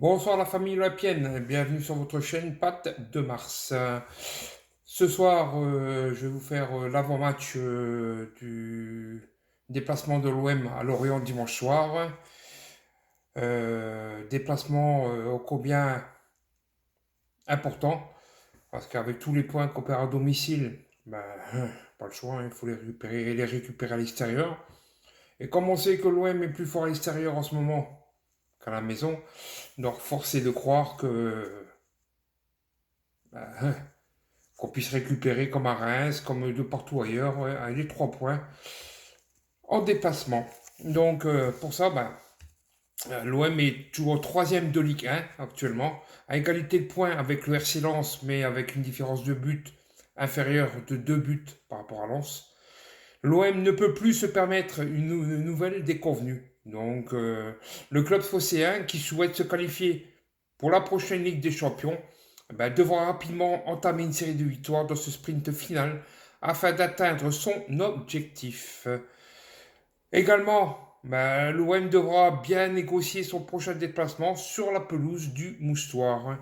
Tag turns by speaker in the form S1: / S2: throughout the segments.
S1: Bonsoir la famille Olympienne, bienvenue sur votre chaîne Pat de Mars. Ce soir, je vais vous faire l'avant-match du déplacement de l'OM à Lorient dimanche soir. Déplacement ô combien important, parce qu'avec tous les points qu'on perd à domicile, ben, pas le choix, hein, il faut les récupérer à l'extérieur. Et comme on sait que l'OM est plus fort à l'extérieur en ce moment qu'à la maison, donc force est de croire que ben, qu'on puisse récupérer comme à Reims, comme de partout ailleurs, ouais, avec les 3 points en déplacement. Donc pour ça, l'OM est toujours troisième de Ligue 1 actuellement, à égalité de points avec le RC Lens, mais avec une différence de but inférieure de 2 buts par rapport à Lens. L'OM ne peut plus se permettre une nouvelle déconvenue. Donc le club phocéen qui souhaite se qualifier pour la prochaine Ligue des Champions devra rapidement entamer une série de victoires dans ce sprint final afin d'atteindre son objectif. Également, l'OM devra bien négocier son prochain déplacement sur la pelouse du Moustoir.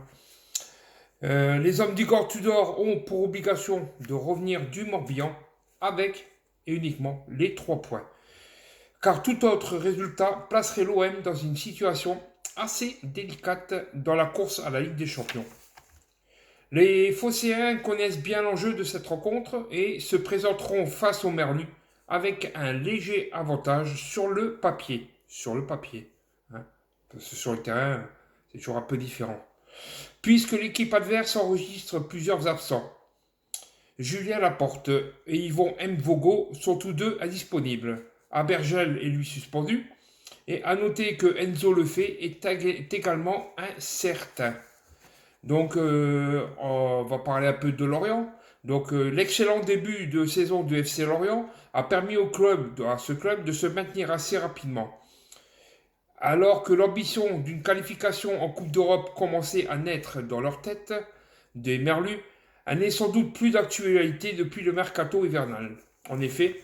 S1: Les hommes du Gore Tudor ont pour obligation de revenir du Morbihan avec et uniquement les 3 points. Car tout autre résultat placerait l'OM dans une situation assez délicate dans la course à la Ligue des Champions. Les Phocéens connaissent bien l'enjeu de cette rencontre et se présenteront face aux Merlus avec un léger avantage sur le papier. Sur le papier. Hein. Parce que sur le terrain, c'est toujours un peu différent. Puisque l'équipe adverse enregistre plusieurs absents. Julien Laporte et Yvon Mvogo sont tous deux indisponibles. Abergel est lui suspendu. Et à noter que Enzo Lefebvre est également incertain. Donc, on va parler un peu de Lorient. Donc, l'excellent début de saison du FC Lorient a permis à ce club de se maintenir assez rapidement. Alors que l'ambition d'une qualification en Coupe d'Europe commençait à naître dans leur tête, des Merlus, elle n'est sans doute plus d'actualité depuis le mercato hivernal. En effet,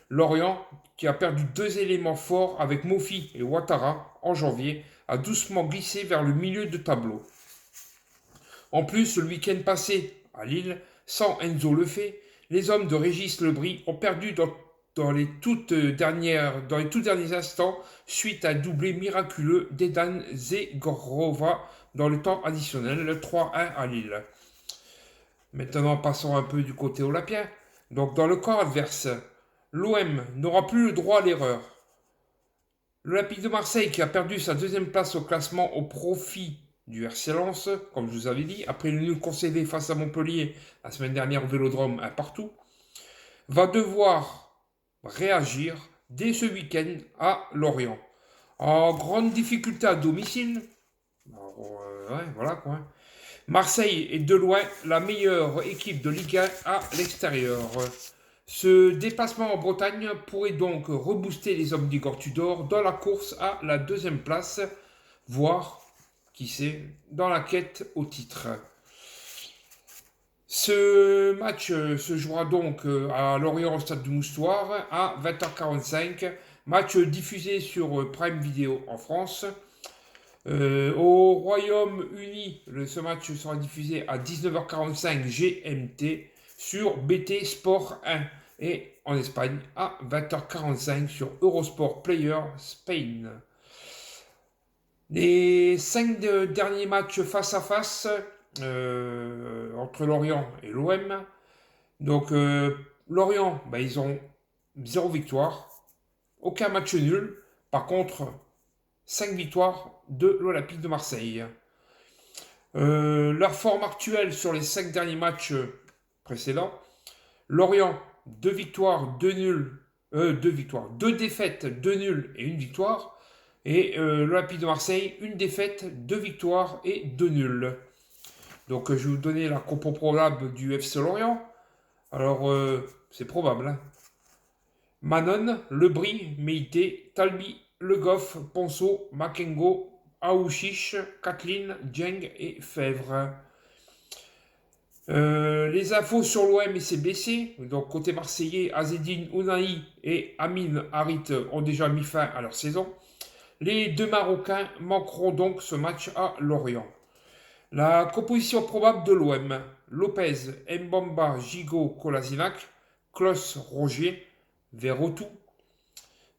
S1: Lorient, qui a perdu 2 éléments forts avec Mofi et Ouattara en janvier, a doucement glissé vers le milieu de tableau. En plus, le week-end passé, à Lille, sans Enzo Lefebvre, les hommes de Régis Lebris ont perdu dans les dans les tout derniers instants suite à un doublé miraculeux d'Edan Zegorova dans le temps additionnel, le 3-1 à Lille. Maintenant, passons un peu du côté olympien. Donc, dans le camp adverse, l'OM n'aura plus le droit à l'erreur. L'Olympique de Marseille, qui a perdu sa deuxième place au classement au profit du RC Lens, comme je vous avais dit, après le nul concédé face à Montpellier la semaine dernière au Vélodrome, un partout, va devoir réagir dès ce week-end à Lorient. En grande difficulté à domicile, ouais, voilà quoi. Marseille est de loin la meilleure équipe de Ligue 1 à l'extérieur. Ce déplacement en Bretagne pourrait donc rebooster les hommes d'Igor Tudor dans la course à la deuxième place, voire, qui sait, dans la quête au titre. Ce match se jouera donc à Lorient au stade du Moustoir à 20h45. Match diffusé sur Prime Video en France. Au Royaume-Uni, ce match sera diffusé à 19h45 GMT sur BT Sport 1 et en Espagne à 20h45 sur Eurosport Player Spain. Les 5 derniers matchs face à face entre Lorient et l'OM. Donc Lorient, ils ont 0 victoire, aucun match nul. Par contre, 5 victoires de l'Olympique de Marseille. Leur forme actuelle sur les 5 derniers matchs précédents. Lorient, 2 victoires, 2 nuls, 2 victoires, 2 défaites, 2 nuls et 1 victoire. Et l'Olympique de Marseille, 1 défaite, 2 victoires et 2 nuls. Donc je vais vous donner la compo probable du FC Lorient. Alors c'est probable. Hein. Manon, Lebris, Meïté, Talbi, Le Goff, Ponceau, Makengo, Aouchiche, Kathleen, Djeng et Fèvre. Les infos sur l'OM et ses blessés. Donc côté marseillais, Azedine Ounahi et Amin Harit ont déjà mis fin à leur saison. Les deux Marocains manqueront donc ce match à Lorient. La composition probable de l'OM: Lopez, Mbamba, Gigot, Kolasinac, Klos, Roger, Verretou,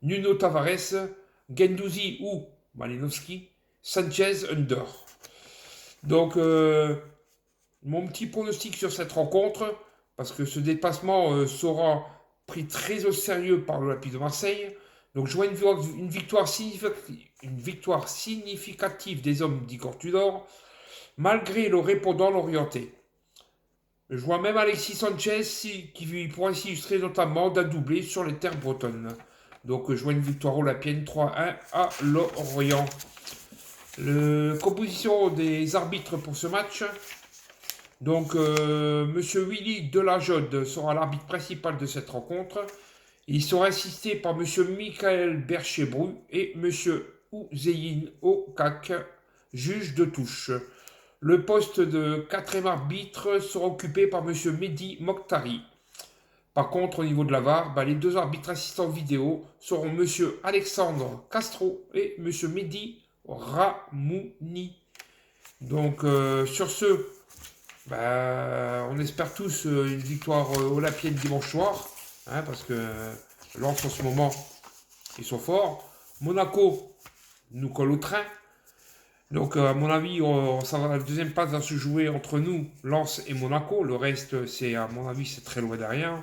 S1: Nuno Tavares, Gendouzi ou Malinowski, Sanchez, Under. Donc, mon petit pronostic sur cette rencontre, parce que ce dépassement sera pris très au sérieux par l'Olympique de Marseille. Donc, je vois une victoire significative des hommes d'Igor Tudor, malgré le répondant l'orienté. Je vois même Alexis Sanchez qui pourrait s'illustrer notamment d'un doublé sur les terres bretonnes. Donc, je vois une victoire olympienne 3-1 à Lorient. Composition des arbitres pour ce match. Donc, Monsieur Willy Delajode sera l'arbitre principal de cette rencontre. Il sera assisté par Monsieur Michael Berchebru et Monsieur Ouzeyin Okak, juge de touche. Le poste de quatrième arbitre sera occupé par Monsieur Mehdi Mokhtari. Par contre, au niveau de la VAR, les deux arbitres assistants vidéo seront Monsieur Alexandre Castro et Monsieur Mehdi Ramouni. Donc, sur ce, on espère tous une victoire olympienne dimanche soir, hein, parce que Lens en ce moment, ils sont forts. Monaco nous colle au train. Donc, à mon avis, la deuxième place va se jouer entre nous, Lens et Monaco. Le reste, à mon avis, c'est très loin derrière.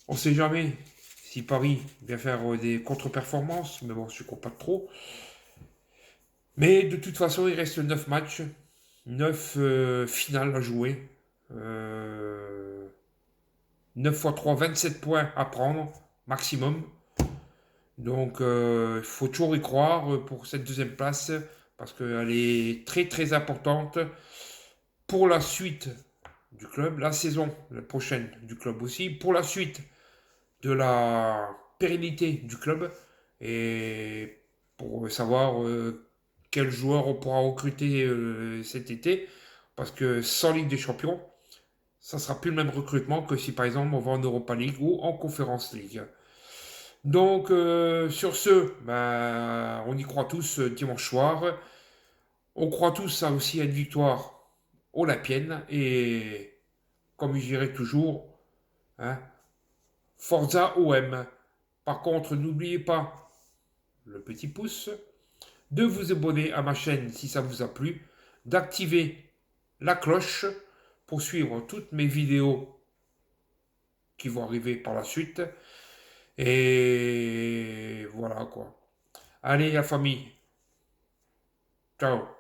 S1: On ne sait jamais si Paris vient faire des contre-performances, mais bon, je ne crois pas trop. Mais de toute façon, il reste 9 matchs, 9 finales à jouer. 9 x 3, 27 points à prendre, maximum. Donc, il faut toujours y croire pour cette deuxième place, parce qu'elle est très très importante pour la suite du club, la saison prochaine du club aussi, pour la suite de la pérennité du club, et pour savoir quels joueurs on pourra recruter cet été, parce que sans Ligue des Champions, ça ne sera plus le même recrutement que si par exemple on va en Europa League ou en Conference League. Donc sur ce, on y croit tous dimanche soir. On croit tous aussi à une victoire olympienne, et comme je dirais toujours, hein, Forza OM. Par contre, n'oubliez pas le petit pouce, de vous abonner à ma chaîne si ça vous a plu, d'activer la cloche pour suivre toutes mes vidéos qui vont arriver par la suite. Et voilà quoi. Allez la famille. Ciao.